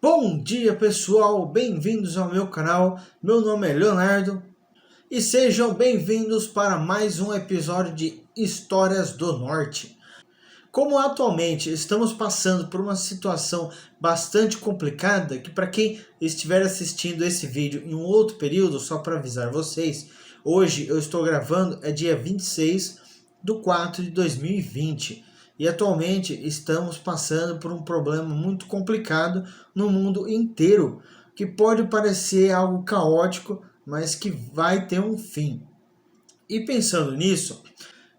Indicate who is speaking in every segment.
Speaker 1: Bom dia pessoal, bem-vindos ao meu canal, meu nome é Leonardo e sejam bem-vindos para mais um episódio de Histórias do Norte. Como atualmente estamos passando por uma situação bastante complicada, que para quem estiver assistindo esse vídeo em um outro período, só para avisar vocês, hoje eu estou gravando, é dia 26/4/2020. E atualmente estamos passando por um problema muito complicado no mundo inteiro, que pode parecer algo caótico, mas que vai ter um fim. E pensando nisso,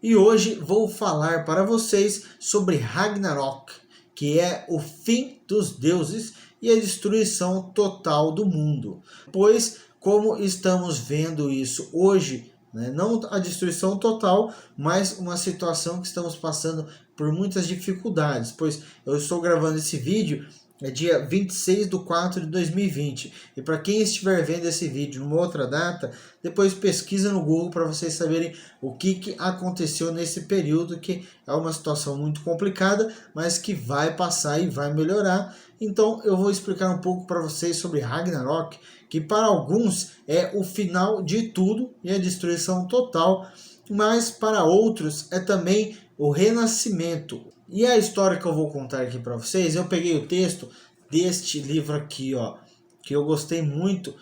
Speaker 1: e hoje vou falar para vocês sobre Ragnarok, que é o fim dos deuses e a destruição total do mundo. Pois, como estamos vendo isso hoje, não a destruição total, mas uma situação que estamos passando por muitas dificuldades, pois eu estou gravando esse vídeo é dia 26/4/2020. E para quem estiver vendo esse vídeo numa outra data, depois pesquisa no Google para vocês saberem o que aconteceu nesse período, que é uma situação muito complicada, mas que vai passar e vai melhorar. Então eu vou explicar um pouco para vocês sobre Ragnarok, que para alguns é o final de tudo e a destruição total, mas para outros é também o renascimento. E a história que eu vou contar aqui para vocês, eu peguei o texto deste livro aqui, ó, que eu gostei muito,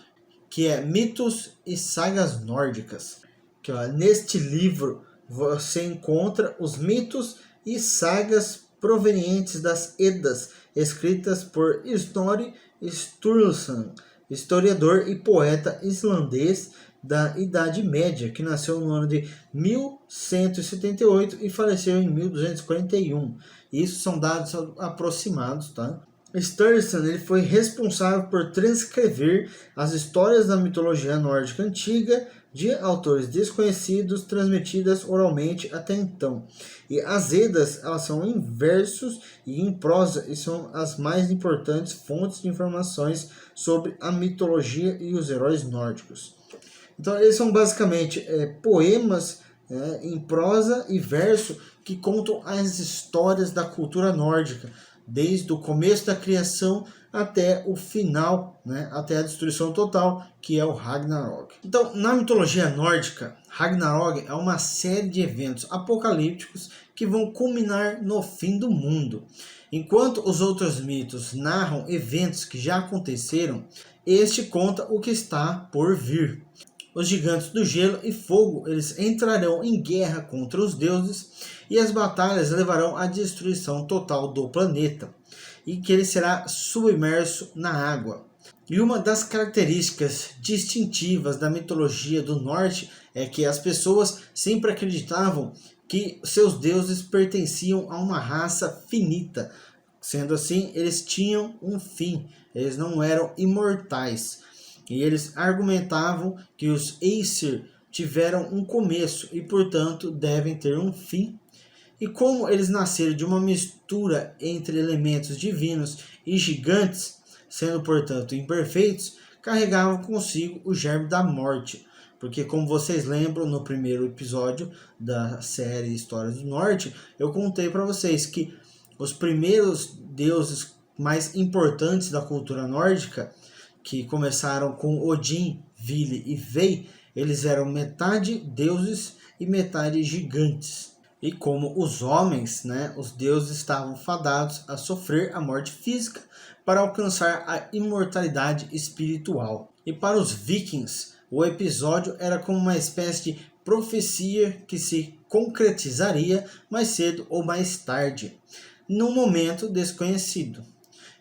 Speaker 1: que é Mitos e Sagas Nórdicas. Que, ó, neste livro você encontra os mitos e sagas provenientes das Eddas, escritas por Snorri Sturluson, historiador e poeta islandês da Idade Média, que nasceu no ano de 1178 e faleceu em 1241. Isso são dados aproximados, tá? Sturluson ele foi responsável por transcrever as histórias da mitologia nórdica antiga de autores desconhecidos, transmitidas oralmente até então. E as Eddas, elas são em versos e em prosa, e são as mais importantes fontes de informações sobre a mitologia e os heróis nórdicos. Então eles são basicamente poemas em prosa e verso que contam as histórias da cultura nórdica, desde o começo da criação até o final, até a destruição total, que é o Ragnarok. Então, na mitologia nórdica, Ragnarok é uma série de eventos apocalípticos que vão culminar no fim do mundo. Enquanto os outros mitos narram eventos que já aconteceram, este conta o que está por vir. Os gigantes do gelo e fogo, eles entrarão em guerra contra os deuses e as batalhas levarão à destruição total do planeta e que ele será submerso na água. E uma das características distintivas da mitologia do norte é que as pessoas sempre acreditavam que seus deuses pertenciam a uma raça finita. Sendo assim, eles tinham um fim, eles não eram imortais. E eles argumentavam que os Aesir tiveram um começo e, portanto, devem ter um fim. E como eles nasceram de uma mistura entre elementos divinos e gigantes, sendo, portanto, imperfeitos, carregavam consigo o germe da morte. Porque, como vocês lembram, no primeiro episódio da série Histórias do Norte, eu contei para vocês que os primeiros deuses mais importantes da cultura nórdica, que começaram com Odin, Vili e Vei, eles eram metade deuses e metade gigantes. E como os homens, os deuses estavam fadados a sofrer a morte física para alcançar a imortalidade espiritual. E para os vikings, o episódio era como uma espécie de profecia que se concretizaria mais cedo ou mais tarde, num momento desconhecido.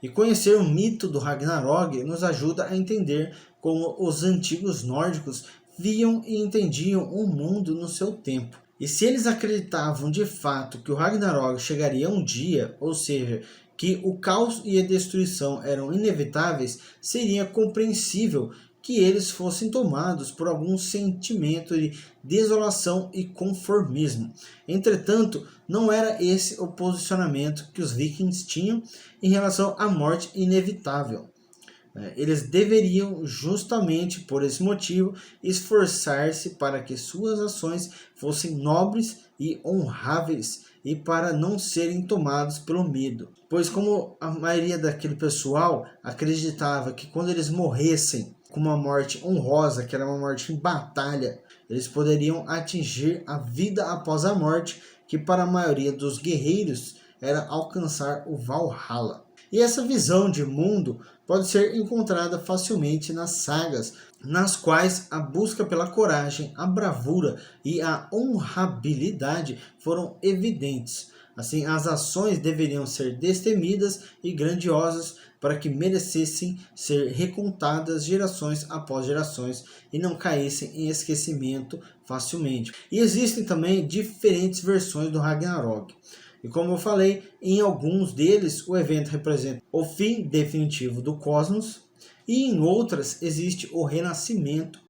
Speaker 1: E conhecer o mito do Ragnarok nos ajuda a entender como os antigos nórdicos viam e entendiam o mundo no seu tempo. E se eles acreditavam de fato que o Ragnarok chegaria um dia, ou seja, que o caos e a destruição eram inevitáveis, seria compreensível que eles fossem tomados por algum sentimento de desolação e conformismo. Entretanto, não era esse o posicionamento que os vikings tinham em relação à morte inevitável. Eles deveriam, justamente por esse motivo, esforçar-se para que suas ações fossem nobres e honráveis, e para não serem tomados pelo medo. Pois como a maioria daquele pessoal acreditava que quando eles morressem com uma morte honrosa, que era uma morte em batalha, eles poderiam atingir a vida após a morte, que para a maioria dos guerreiros era alcançar o Valhalla. E essa visão de mundo pode ser encontrada facilmente nas sagas, nas quais a busca pela coragem, a bravura e a honrabilidade foram evidentes. Assim, as ações deveriam ser destemidas e grandiosas para que merecessem ser recontadas gerações após gerações e não caíssem em esquecimento facilmente. E existem também diferentes versões do Ragnarok. E como eu falei, em alguns deles o evento representa o fim definitivo do cosmos, e em outras existe o renascimento.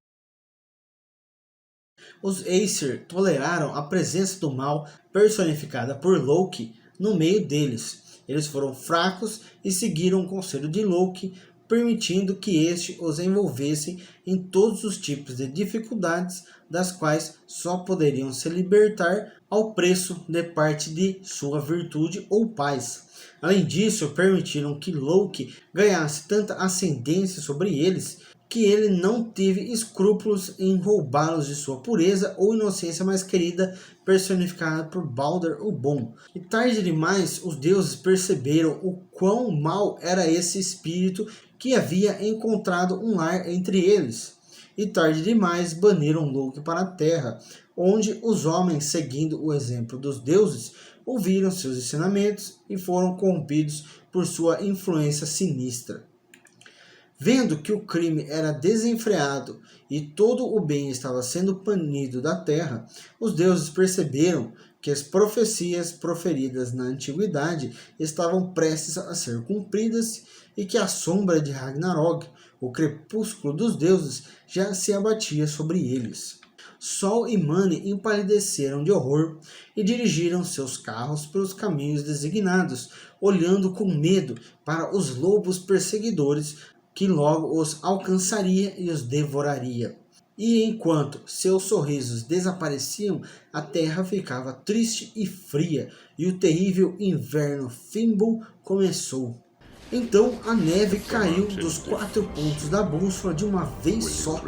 Speaker 1: Os Aesir toleraram a presença do mal personificada por Loki no meio deles. Eles foram fracos e seguiram o conselho de Loki, permitindo que este os envolvesse em todos os tipos de dificuldades, das quais só poderiam se libertar ao preço de parte de sua virtude ou paz. Além disso, permitiram que Loki ganhasse tanta ascendência sobre eles, que ele não teve escrúpulos em roubá-los de sua pureza ou inocência mais querida, personificada por Balder o Bom. E tarde demais, os deuses perceberam o quão mal era esse espírito que havia encontrado um lar entre eles. E tarde demais, baniram Loki para a Terra, onde os homens, seguindo o exemplo dos deuses, ouviram seus ensinamentos e foram corrompidos por sua influência sinistra. Vendo que o crime era desenfreado e todo o bem estava sendo banido da terra, os deuses perceberam que as profecias proferidas na antiguidade estavam prestes a ser cumpridas e que a sombra de Ragnarok, o crepúsculo dos deuses, já se abatia sobre eles. Sol e Mani empalideceram de horror e dirigiram seus carros pelos caminhos designados, olhando com medo para os lobos perseguidores que logo os alcançaria e os devoraria. E enquanto seus sorrisos desapareciam, a terra ficava triste e fria, e o terrível inverno Fimbul começou. Então a neve caiu dos 4 pontos da bússola de uma vez só.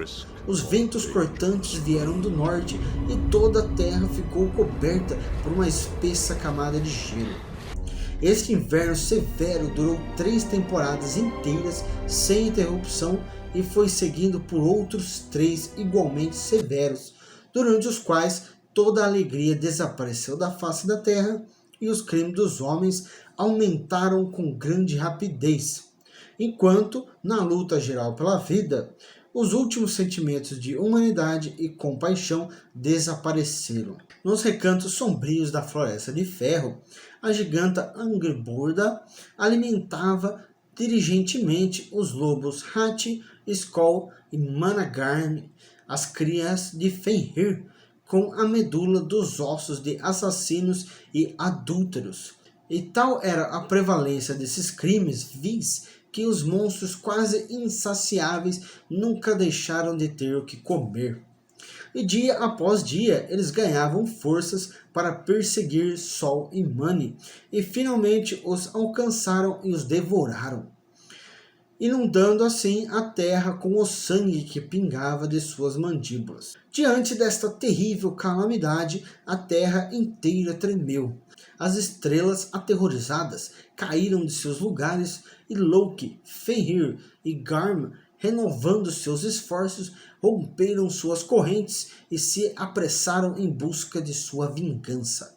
Speaker 1: Os ventos cortantes vieram do norte e toda a terra ficou coberta por uma espessa camada de gelo. Este inverno severo durou 3 temporadas inteiras sem interrupção e foi seguido por outros 3 igualmente severos, durante os quais toda a alegria desapareceu da face da terra e os crimes dos homens aumentaram com grande rapidez, enquanto, na luta geral pela vida, os últimos sentimentos de humanidade e compaixão desapareceram. Nos recantos sombrios da Floresta de Ferro, a giganta Angrboda alimentava diligentemente os lobos Hati, Skoll e Managarm, as crias de Fenrir, com a medula dos ossos de assassinos e adúlteros. E tal era a prevalência desses crimes vis que os monstros quase insaciáveis nunca deixaram de ter o que comer. E dia após dia eles ganhavam forças para perseguir Sol e Mani, e finalmente os alcançaram e os devoraram, inundando assim a terra com o sangue que pingava de suas mandíbulas. Diante desta terrível calamidade, a terra inteira tremeu. As estrelas, aterrorizadas, caíram de seus lugares, e Loki, Fenrir e Garm, renovando seus esforços, romperam suas correntes e se apressaram em busca de sua vingança.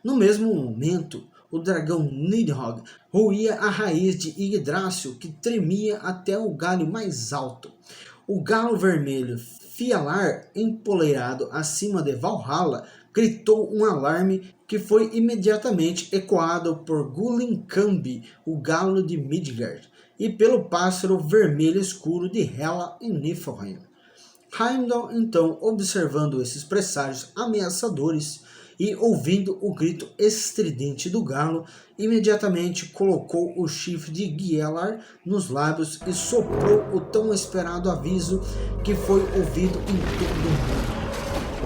Speaker 1: No mesmo momento, o dragão Nidhogg roía a raiz de Yggdrasil, que tremia até o galho mais alto. O galo vermelho Fjalar, empoleirado acima de Valhalla, gritou um alarme que foi imediatamente ecoado por Gullinkambi, o galo de Midgard, e pelo pássaro vermelho escuro de Hela em Niflheim. Heimdall, então, observando esses presságios ameaçadores e ouvindo o grito estridente do galo, imediatamente colocou o chifre de Gielar nos lábios e soprou o tão esperado aviso, que foi ouvido em todo o mundo.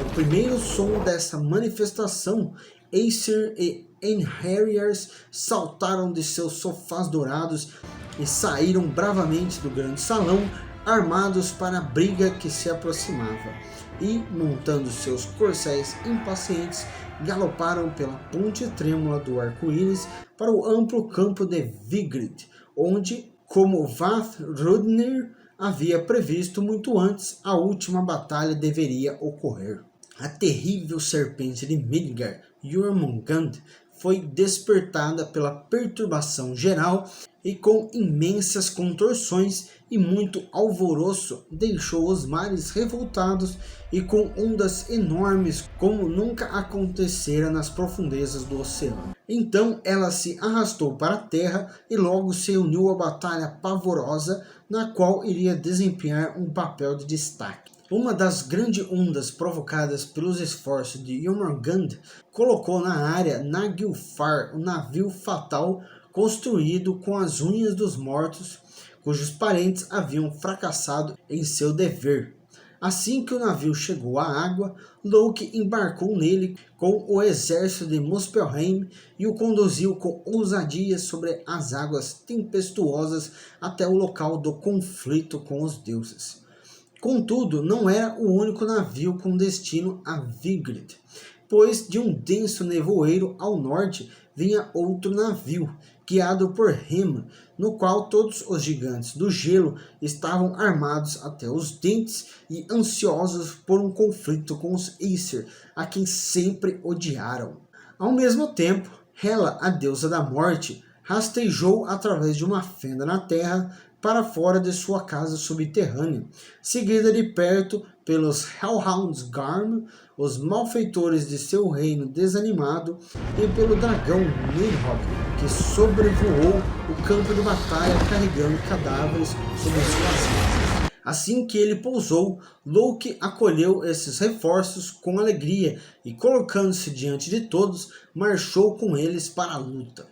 Speaker 1: O primeiro som dessa manifestação Aesir e Einherjar saltaram de seus sofás dourados e saíram bravamente do grande salão, armados para a briga que se aproximava, e, montando seus corcéis impacientes, galoparam pela ponte trêmula do arco-íris para o amplo campo de Vigrid, onde, como Vafthrûdnir havia previsto muito antes, a última batalha deveria ocorrer. A terrível serpente de Midgard, Jormungand, foi despertada pela perturbação geral e, com imensas contorções e muito alvoroço, deixou os mares revoltados e com ondas enormes como nunca acontecera nas profundezas do oceano. Então ela se arrastou para a terra e logo se uniu à batalha pavorosa, na qual iria desempenhar um papel de destaque. Uma das grandes ondas provocadas pelos esforços de Jormungand colocou na área Naglfar, o navio fatal construído com as unhas dos mortos, cujos parentes haviam fracassado em seu dever. Assim que o navio chegou à água, Loki embarcou nele com o exército de Muspelheim e o conduziu com ousadia sobre as águas tempestuosas até o local do conflito com os deuses. Contudo, não era o único navio com destino a Vigrid, pois de um denso nevoeiro ao norte vinha outro navio, guiado por Hema, no qual todos os gigantes do gelo estavam armados até os dentes e ansiosos por um conflito com os Aesir, a quem sempre odiaram. Ao mesmo tempo, Hela, a deusa da morte, rastejou através de uma fenda na terra para fora de sua casa subterrânea, seguida de perto pelos Hellhounds Garm, os malfeitores de seu reino desanimado, e pelo dragão Nidhogg, que sobrevoou o campo de batalha carregando cadáveres sobre suas asas. Assim que ele pousou, Loki acolheu esses reforços com alegria e, colocando-se diante de todos, marchou com eles para a luta.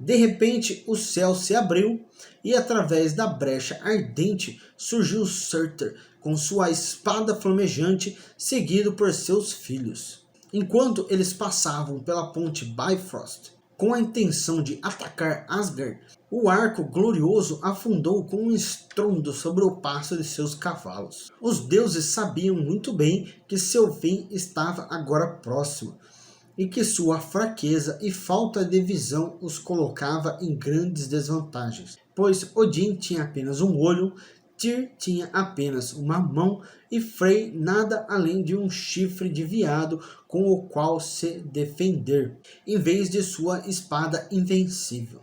Speaker 1: De repente o céu se abriu e através da brecha ardente surgiu Surtur com sua espada flamejante, seguido por seus filhos. Enquanto eles passavam pela ponte Bifrost com a intenção de atacar Asgard, o arco glorioso afundou com um estrondo sobre o passo de seus cavalos. Os deuses sabiam muito bem que seu fim estava agora próximo, e que sua fraqueza e falta de visão os colocava em grandes desvantagens, pois Odin tinha apenas um olho, Tyr tinha apenas uma mão e Frey nada além de um chifre de veado com o qual se defender, em vez de sua espada invencível.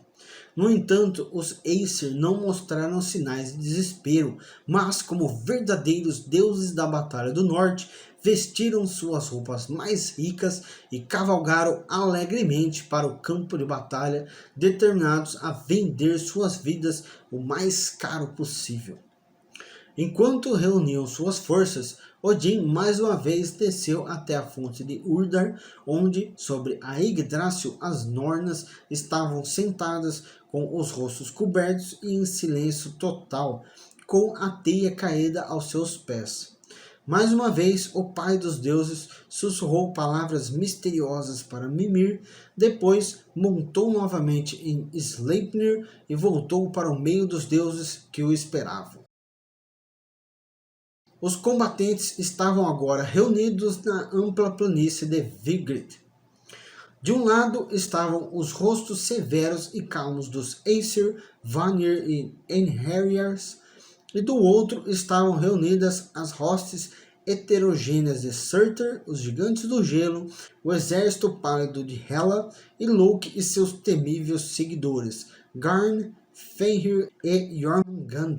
Speaker 1: No entanto, os Aesir não mostraram sinais de desespero, mas como verdadeiros deuses da Batalha do Norte, vestiram suas roupas mais ricas e cavalgaram alegremente para o campo de batalha, determinados a vender suas vidas o mais caro possível. Enquanto reuniam suas forças, Odin mais uma vez desceu até a fonte de Urdar, onde, sobre a Yggdrasil, as Nornas estavam sentadas com os rostos cobertos e em silêncio total, com a teia caída aos seus pés. Mais uma vez, o pai dos deuses sussurrou palavras misteriosas para Mimir, depois montou novamente em Sleipnir e voltou para o meio dos deuses que o esperavam. Os combatentes estavam agora reunidos na ampla planície de Vigrid. De um lado estavam os rostos severos e calmos dos Aesir, Vanir e Einherjar, e do outro estavam reunidas as hostes heterogêneas de Surtur, os gigantes do gelo, o exército pálido de Hela e Loki e seus temíveis seguidores, Garn, Fenrir e Jormungand,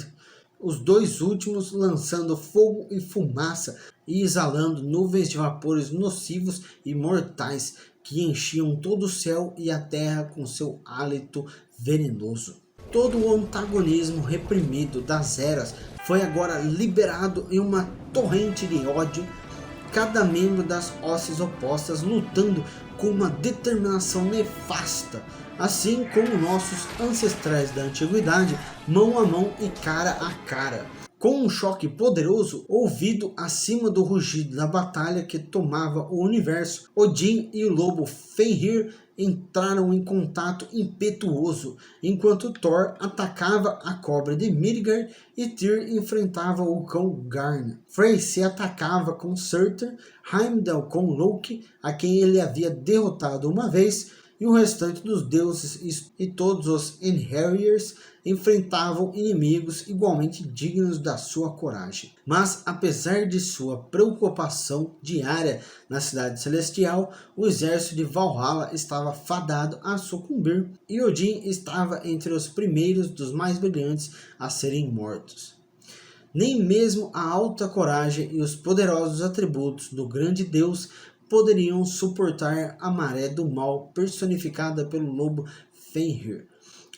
Speaker 1: os dois últimos lançando fogo e fumaça e exalando nuvens de vapores nocivos e mortais que enchiam todo o céu e a terra com seu hálito venenoso. Todo o antagonismo reprimido das eras foi agora liberado em uma torrente de ódio, cada membro das hostes opostas lutando com uma determinação nefasta, assim como nossos ancestrais da antiguidade, mão a mão e cara a cara. Com um choque poderoso, ouvido acima do rugido da batalha que tomava o universo, Odin e o lobo Fenrir entraram em contato impetuoso, enquanto Thor atacava a cobra de Midgard e Tyr enfrentava o cão Garn. Frey se atacava com Surtur, Heimdall com Loki, a quem ele havia derrotado uma vez, e o restante dos deuses e todos os Einherjars enfrentavam inimigos igualmente dignos da sua coragem. Mas, apesar de sua preocupação diária na cidade celestial, o exército de Valhalla estava fadado a sucumbir, e Odin estava entre os primeiros dos mais brilhantes a serem mortos. Nem mesmo a alta coragem e os poderosos atributos do grande deus poderiam suportar a maré do mal personificada pelo lobo Fenrir.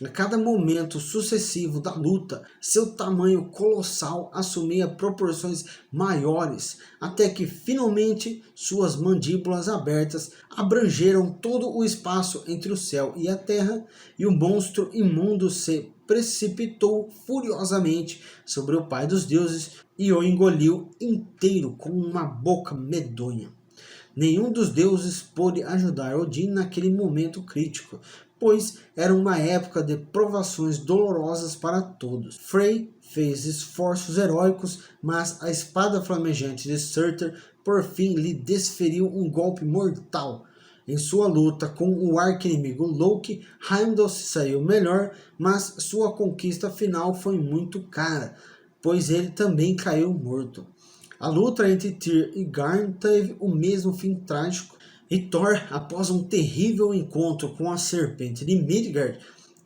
Speaker 1: A cada momento sucessivo da luta, seu tamanho colossal assumia proporções maiores, até que finalmente suas mandíbulas abertas abrangeram todo o espaço entre o céu e a terra, e o monstro imundo se precipitou furiosamente sobre o pai dos deuses e o engoliu inteiro com uma boca medonha. Nenhum dos deuses pôde ajudar Odin naquele momento crítico, pois era uma época de provações dolorosas para todos. Frey fez esforços heróicos, mas a espada flamejante de Surtur por fim lhe desferiu um golpe mortal. Em sua luta com o arqui-inimigo Loki, Heimdall se saiu melhor, mas sua conquista final foi muito cara, pois ele também caiu morto. A luta entre Tyr e Garn teve o mesmo fim trágico, e Thor, após um terrível encontro com a serpente de Midgard,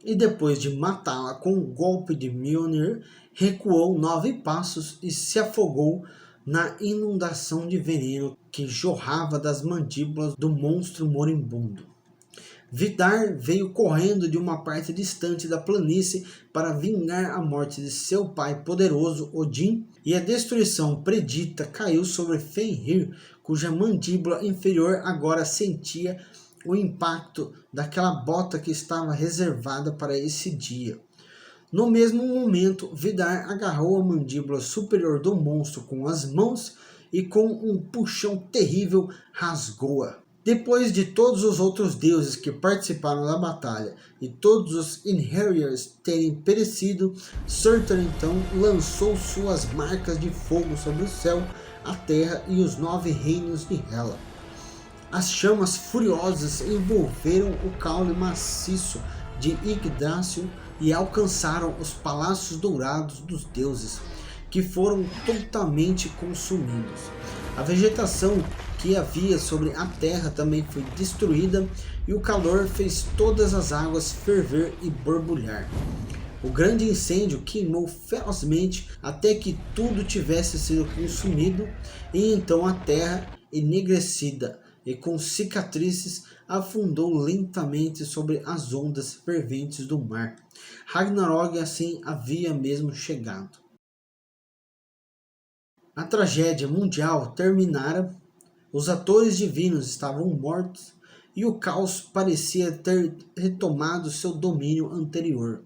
Speaker 1: e depois de matá-la com um golpe de Mjolnir, recuou 9 passos e se afogou na inundação de veneno que jorrava das mandíbulas do monstro moribundo. Vidar veio correndo de uma parte distante da planície para vingar a morte de seu pai poderoso Odin, e a destruição predita caiu sobre Fenrir, cuja mandíbula inferior agora sentia o impacto daquela bota que estava reservada para esse dia. No mesmo momento, Vidar agarrou a mandíbula superior do monstro com as mãos e com um puxão terrível rasgou-a. Depois de todos os outros deuses que participaram da batalha e todos os Einherjars terem perecido, Surtur então lançou suas marcas de fogo sobre o céu, a terra e os 9 reinos de Hela. As chamas furiosas envolveram o caule maciço de Yggdrasil e alcançaram os palácios dourados dos deuses, que foram totalmente consumidos. A vegetação que havia sobre a terra também foi destruída, e o calor fez todas as águas ferver e borbulhar. O grande incêndio queimou ferozmente até que tudo tivesse sido consumido, e então a terra, enegrecida e com cicatrizes, afundou lentamente sobre as ondas ferventes do mar. Ragnarok assim havia mesmo chegado. A tragédia mundial terminara, os atores divinos estavam mortos e o caos parecia ter retomado seu domínio anterior.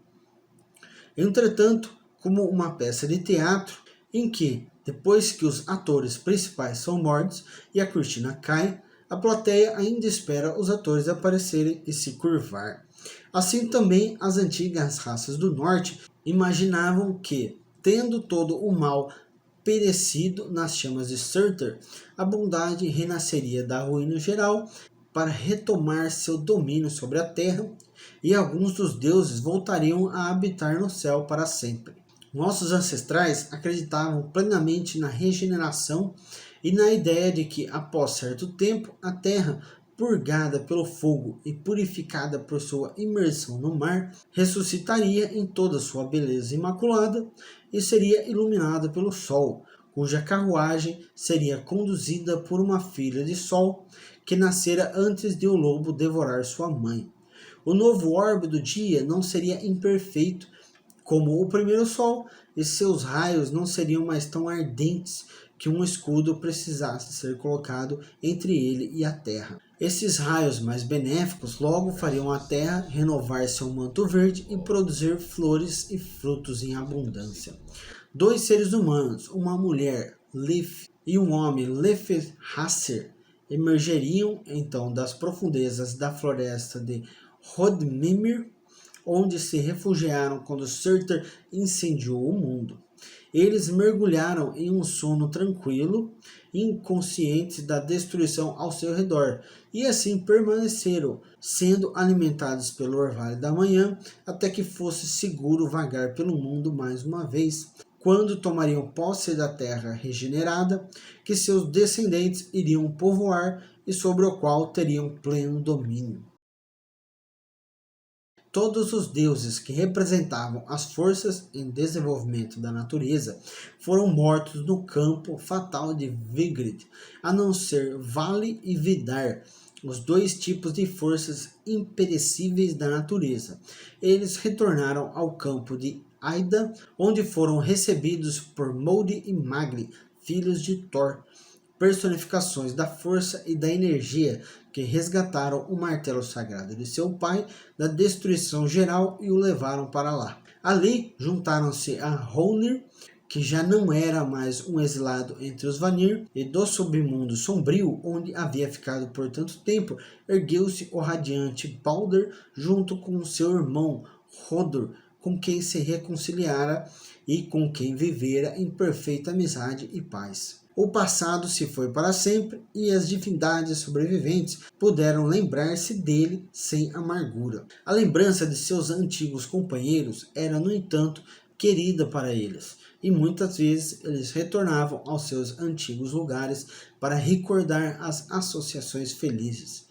Speaker 1: Entretanto, como uma peça de teatro em que, depois que os atores principais são mortos e a cortina cai, a plateia ainda espera os atores aparecerem e se curvar. Assim também as antigas raças do norte imaginavam que, tendo todo o mal perecido nas chamas de Surtur, a bondade renasceria da ruína geral para retomar seu domínio sobre a terra, e alguns dos deuses voltariam a habitar no céu para sempre. Nossos ancestrais acreditavam plenamente na regeneração e na ideia de que, após certo tempo, a terra, purgada pelo fogo e purificada por sua imersão no mar, ressuscitaria em toda sua beleza imaculada e seria iluminada pelo sol, cuja carruagem seria conduzida por uma filha de sol que nascera antes de o lobo devorar sua mãe. O novo orbe do dia não seria imperfeito como o primeiro sol, e seus raios não seriam mais tão ardentes que um escudo precisasse ser colocado entre ele e a terra. Esses raios mais benéficos logo fariam a terra renovar seu manto verde e produzir flores e frutos em abundância. Dois seres humanos, uma mulher, Lif, e um homem, Lefhasser, emergeriam então das profundezas da floresta de Hodmimir, onde se refugiaram quando Surtur incendiou o mundo. Eles mergulharam em um sono tranquilo, inconscientes da destruição ao seu redor, e assim permaneceram, sendo alimentados pelo orvalho da manhã, até que fosse seguro vagar pelo mundo mais uma vez, quando tomariam posse da terra regenerada, que seus descendentes iriam povoar e sobre o qual teriam pleno domínio. Todos os deuses que representavam as forças em desenvolvimento da natureza foram mortos no campo fatal de Vigrid, a não ser Vale e Vidar, os dois tipos de forças imperecíveis da natureza. Eles retornaram ao campo de Aida, onde foram recebidos por Molde e Magni, filhos de Thor, personificações da força e da energia que resgataram o martelo sagrado de seu pai da destruição geral e o levaram para lá. Ali juntaram-se a Hrungnir, que já não era mais um exilado entre os Vanir, e do submundo sombrio, onde havia ficado por tanto tempo, ergueu-se o radiante Balder junto com seu irmão Hodor, com quem se reconciliara e com quem vivera em perfeita amizade e paz. O passado se foi para sempre e as divindades sobreviventes puderam lembrar-se dele sem amargura. A lembrança de seus antigos companheiros era, no entanto, querida para eles, e muitas vezes eles retornavam aos seus antigos lugares para recordar as associações felizes.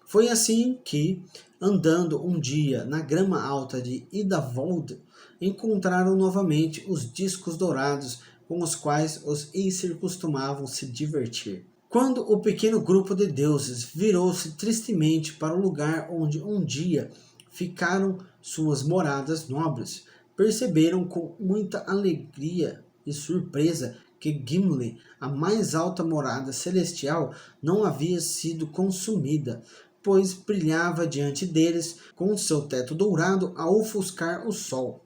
Speaker 1: Foi assim que, andando um dia na grama alta de Idavold, encontraram novamente os discos dourados com os quais os Aesir costumavam se divertir. Quando o pequeno grupo de deuses virou-se tristemente para o lugar onde um dia ficaram suas moradas nobres, perceberam com muita alegria e surpresa que Gimli, a mais alta morada celestial, não havia sido consumida, pois brilhava diante deles com seu teto dourado a ofuscar o sol.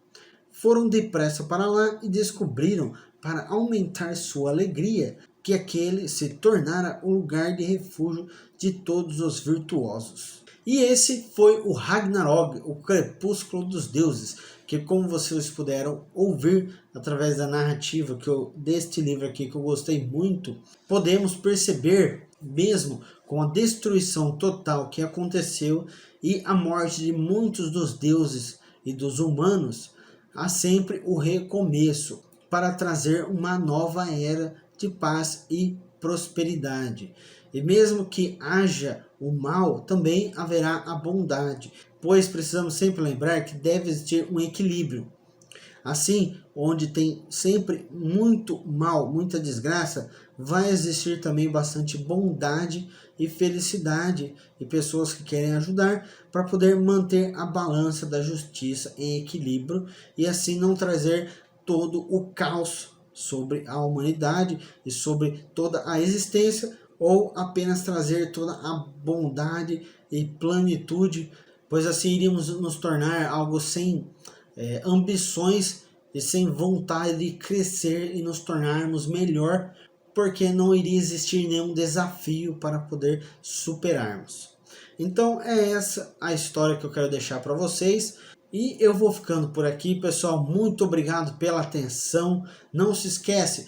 Speaker 1: Foram depressa para lá e descobriram, para aumentar sua alegria, que aquele se tornara o lugar de refúgio de todos os virtuosos. E esse foi o Ragnarok, o crepúsculo dos deuses, que, como vocês puderam ouvir através da narrativa deste livro aqui, que eu gostei muito, podemos perceber, mesmo com a destruição total que aconteceu e a morte de muitos dos deuses e dos humanos, há sempre o recomeço para trazer uma nova era de paz e prosperidade. E mesmo que haja o mal, também haverá a bondade, pois precisamos sempre lembrar que deve existir um equilíbrio. Assim, onde tem sempre muito mal, muita desgraça, vai existir também bastante bondade e felicidade e pessoas que querem ajudar para poder manter a balança da justiça em equilíbrio e assim não trazer todo o caos sobre a humanidade e sobre toda a existência, ou apenas trazer toda a bondade e plenitude, pois assim iríamos nos tornar algo sem ambições e sem vontade de crescer e nos tornarmos melhor, porque não iria existir nenhum desafio para poder superarmos. Então é essa a história que eu quero deixar para vocês. E eu vou ficando por aqui, pessoal. Muito obrigado pela atenção. Não se esquece,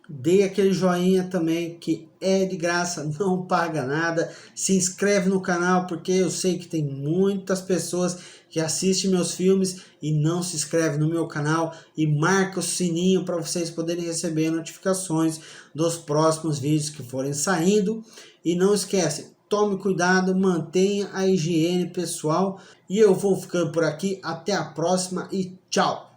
Speaker 1: dê aquele joinha também, que é de graça, não paga nada. Se inscreve no canal, porque eu sei que tem muitas pessoas que assistem meus filmes e não se inscreve no meu canal. E marca o sininho para vocês poderem receber notificações dos próximos vídeos que forem saindo. E não esquece, tome cuidado, mantenha a higiene pessoal. E eu vou ficando por aqui. Até a próxima e tchau!